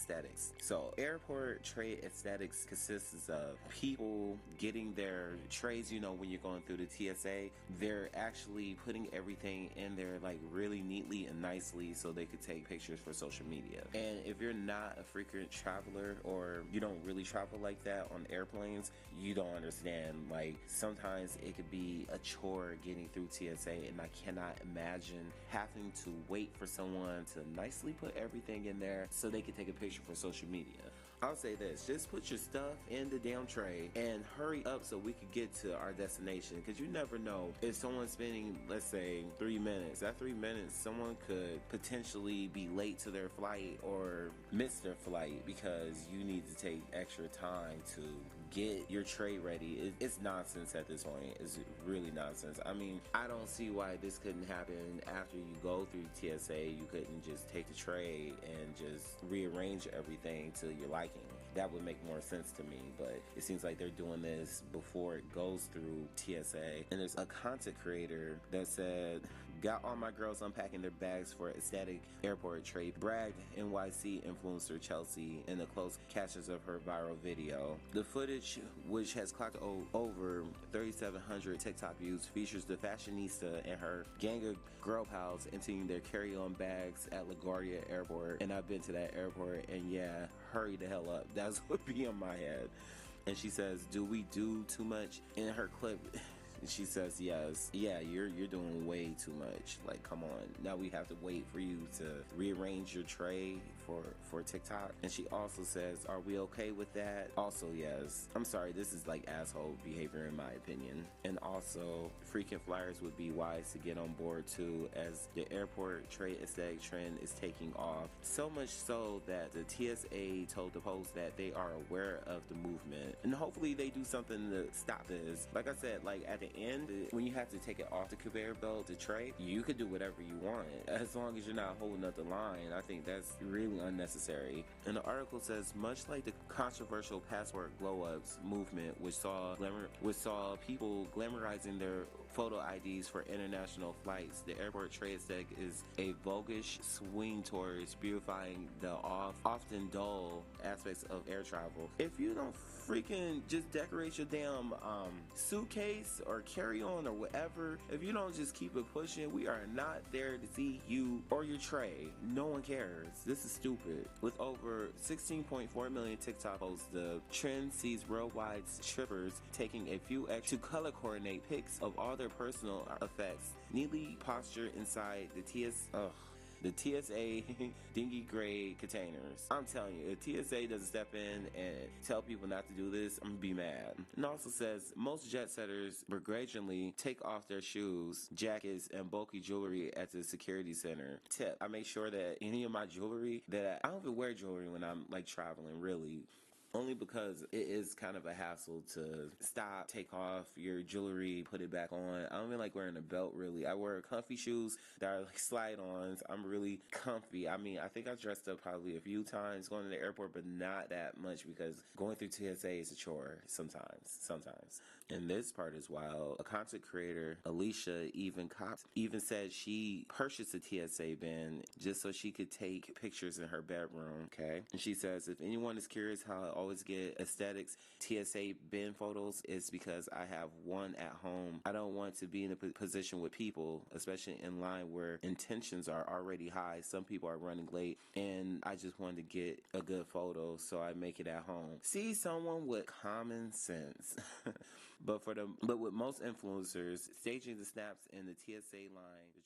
aesthetics. So airport tray aesthetics consists of people getting their trays, you know, when you're going through the TSA, they're actually putting everything in there like really neatly and nicely so they could take pictures for social media. And if you're not a frequent traveler or you don't really travel like that on airplanes, you don't understand. Like sometimes it could be a chore getting through TSA, and I cannot imagine having to wait for someone to nicely put everything in there so they can take a picture for social media. I'll say this, just put your stuff in the damn tray and hurry up so we could get to our destination, because you never know if someone's spending, let's say, 3 minutes. That 3 minutes, someone could potentially be late to their flight or miss their flight because you need to take extra time to get your tray ready. It's nonsense at this point. It's really nonsense. I mean, I don't see why this couldn't happen after you go through TSA. You couldn't just take the tray and just rearrange everything to your liking. That would make more sense to me, but it seems like they're doing this before it goes through TSA. And there's a content creator that said, got all my girls unpacking their bags for aesthetic airport tray, bragged NYC influencer Chelsea in the close captions of her viral video. The footage, which has clocked over 3,700 TikTok views, features the fashionista and her gang of girl pals emptying their carry-on bags at LaGuardia Airport. And I've been to that airport, and yeah, hurry the hell up. That's what be in my head. And she says, do we do too much? In her clip, she says, yes. Yeah, you're doing way too much. Like, come on. Now we have to wait for you to rearrange your tray for TikTok. And she also says, are we okay with that? Also, yes. I'm sorry, this is like asshole behavior in my opinion. And also, frequent flyers would be wise to get on board too, as the airport tray aesthetic trend is taking off. So much so that the TSA told the Post that they are aware of the movement. And hopefully they do something to stop this. Like I said, like at the end, when you have to take it off the conveyor belt, the tray, you could do whatever you want as long as you're not holding up the line. I think that's really unnecessary. And the article says, much like the controversial password glow-ups movement, which saw people glamorizing their photo IDs for international flights, the airport tray aesthetic is a voguish swing towards beautifying the often dull aspects of air travel. If you don't freaking just decorate your damn suitcase or carry on or whatever, if you don't just keep it pushing, we are not there to see you or your tray. No one cares. This is stupid. With over 16.4 million TikTok posts, the trend sees worldwide trippers taking a few extra to color coordinate pics of all their personal effects, neatly postured inside the TSA dingy gray containers. I'm telling you, if TSA doesn't step in and tell people not to do this, I'm gonna be mad. And also says, most jet setters begrudgingly take off their shoes, jackets, and bulky jewelry at the security center. Tip, I make sure that any of my jewelry, that I don't even wear jewelry when I'm like traveling, really. Only because it is kind of a hassle to stop, take off your jewelry, put it back on. I don't even like wearing a belt, really. I wear comfy shoes that are like slide-ons. I'm really comfy. I mean, I think I dressed up probably a few times going to the airport, but not that much because going through TSA is a chore sometimes. And this part is wild. A content creator, Alicia, even said she purchased a TSA bin just so she could take pictures in her bedroom, okay? And she says, if anyone is curious how I always get aesthetics TSA bin photos, is because I have one at home. I don't want to be in a position with people, especially in line where intentions are already high. Some people are running late, and I just wanted to get a good photo, so I make it at home. See, someone with common sense. But with most influencers staging the snaps in the TSA line, the